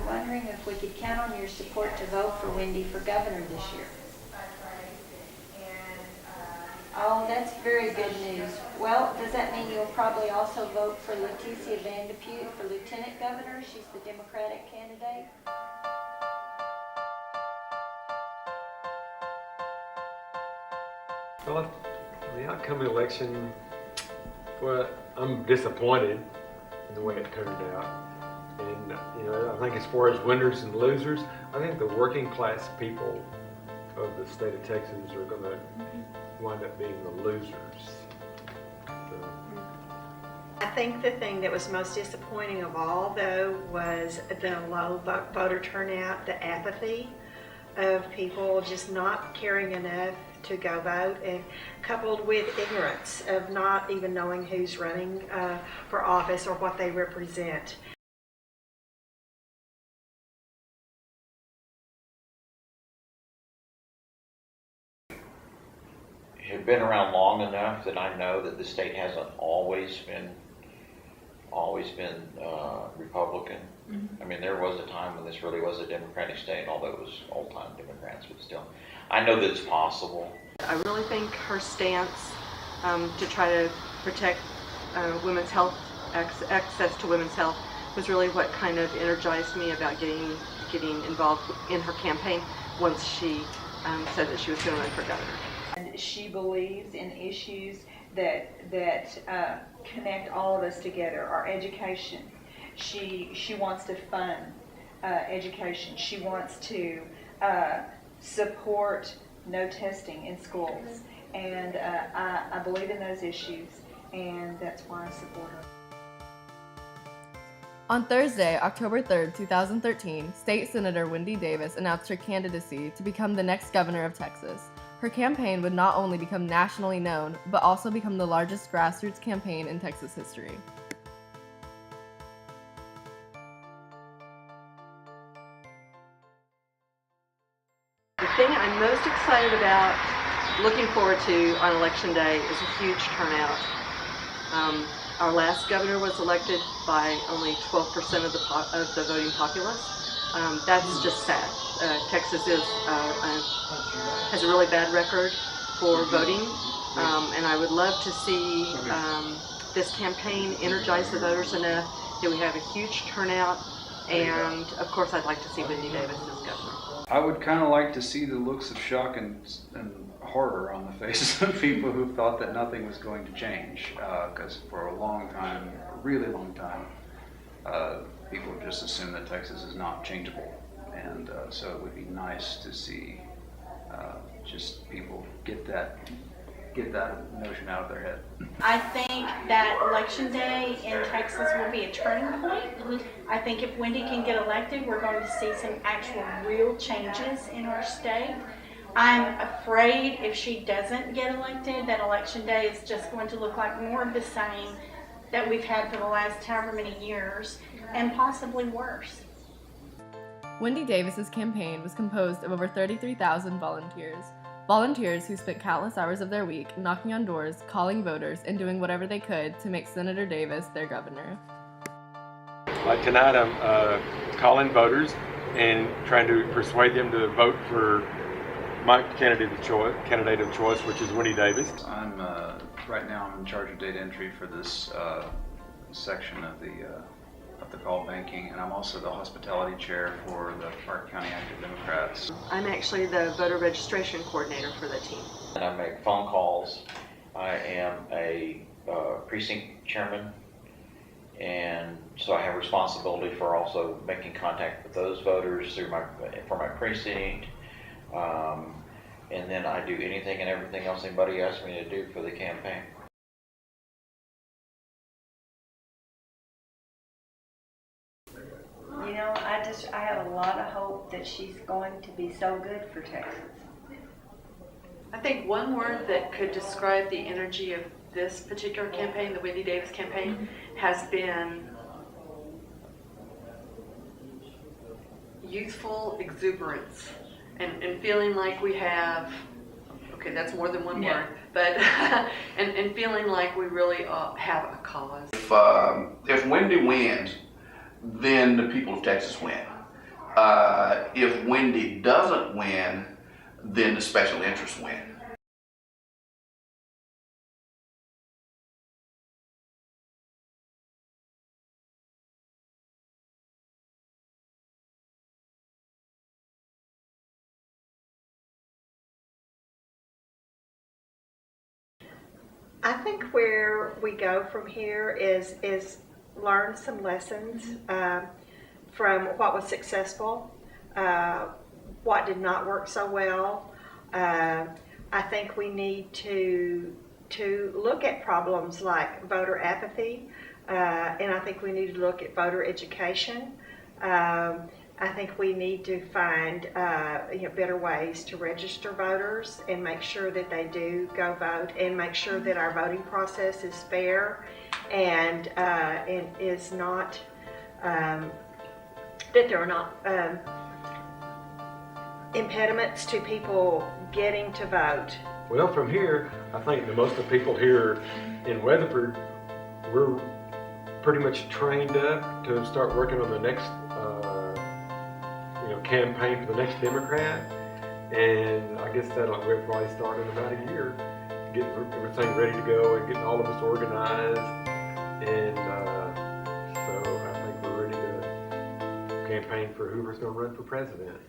wondering if we could count on your support to vote for Wendy for governor this year. Oh, that's very good news. Well, does that mean you'll probably also vote for Leticia Van Depute for lieutenant governor? She's the Democratic candidate. Well, the outcome of the election, well, I'm disappointed in the way it turned out. And, I think as far as winners and losers, I think the working class people of the state of Texas are going to wind up being the losers. I think the thing that was most disappointing of all, though, was the low voter turnout, the apathy of people just not caring enough to go vote, and coupled with ignorance of not even knowing who's running for office or what they represent. Have been around long enough that I know that the state hasn't always been Republican. Mm-hmm. I mean, there was a time when this really was a Democratic state, although it was old-time Democrats, but still, I know that it's possible. I really think her stance to try to protect women's health, access to women's health, was really what kind of energized me about getting involved in her campaign once she said that she was going to run for governor. And she believes in issues that connect all of us together. Our education. She wants to fund education. She wants to support no testing in schools. And I believe in those issues, and that's why I support her. On Thursday, October 3rd, 2013, State Senator Wendy Davis announced her candidacy to become the next governor of Texas. Her campaign would not only become nationally known, but also become the largest grassroots campaign in Texas history. The thing I'm most excited about, looking forward to on Election Day, is a huge turnout. Our last governor was elected by only 12% of the voting populace. That's just sad. Texas has a really bad record for voting, and I would love to see this campaign energize the voters enough that we have a huge turnout, and of course I'd like to see Wendy Davis as governor. I would kind of like to see the looks of shock and horror on the faces of people who thought that nothing was going to change, because for a long time, a really long time, people just assume that Texas is not changeable, and so it would be nice to see just people get that notion out of their head. I think that Election Day in Texas will be a turning point. I think if Wendy can get elected, we're going to see some actual real changes in our state. I'm afraid if she doesn't get elected, that Election Day is just going to look like more of the same that we've had for the last however many years, and possibly worse. Wendy Davis's campaign was composed of over 33,000 volunteers who spent countless hours of their week knocking on doors, calling voters, and doing whatever they could to make Senator Davis their governor. Like tonight, I'm calling voters and trying to persuade them to vote for my candidate of choice, which is Wendy Davis. Right now I'm in charge of data entry for this section of the call banking, and I'm also the hospitality chair for the Park County Active Democrats. I'm actually the voter registration coordinator for the team. And I make phone calls. I am a precinct chairman, and so I have responsibility for also making contact with those voters for my precinct. And then I do anything and everything else anybody asks me to do for the campaign. I have a lot of hope that she's going to be so good for Texas. I think one word that could describe the energy of this particular campaign, the Wendy Davis campaign, has been youthful exuberance and feeling like we have, okay, that's more than one word, but and feeling like we really have a cause. If Wendy wins, then the people of Texas win. If Wendy doesn't win, then the special interests win. I think where we go from here is learn some lessons from what was successful, what did not work so well. I think we need to look at problems like voter apathy, and I think we need to look at voter education. I think we need to find better ways to register voters and make sure that they do go vote, and make sure that our voting process is fair and is not that there are not impediments to people getting to vote. Well, from here, I think that most of the people here in Weatherford, we're pretty much trained up to start working on the next campaign for the next Democrat, and I guess we'll probably start in about a year, getting everything ready to go and getting all of us organized, and so I think we're ready to campaign for whoever's going to run for president.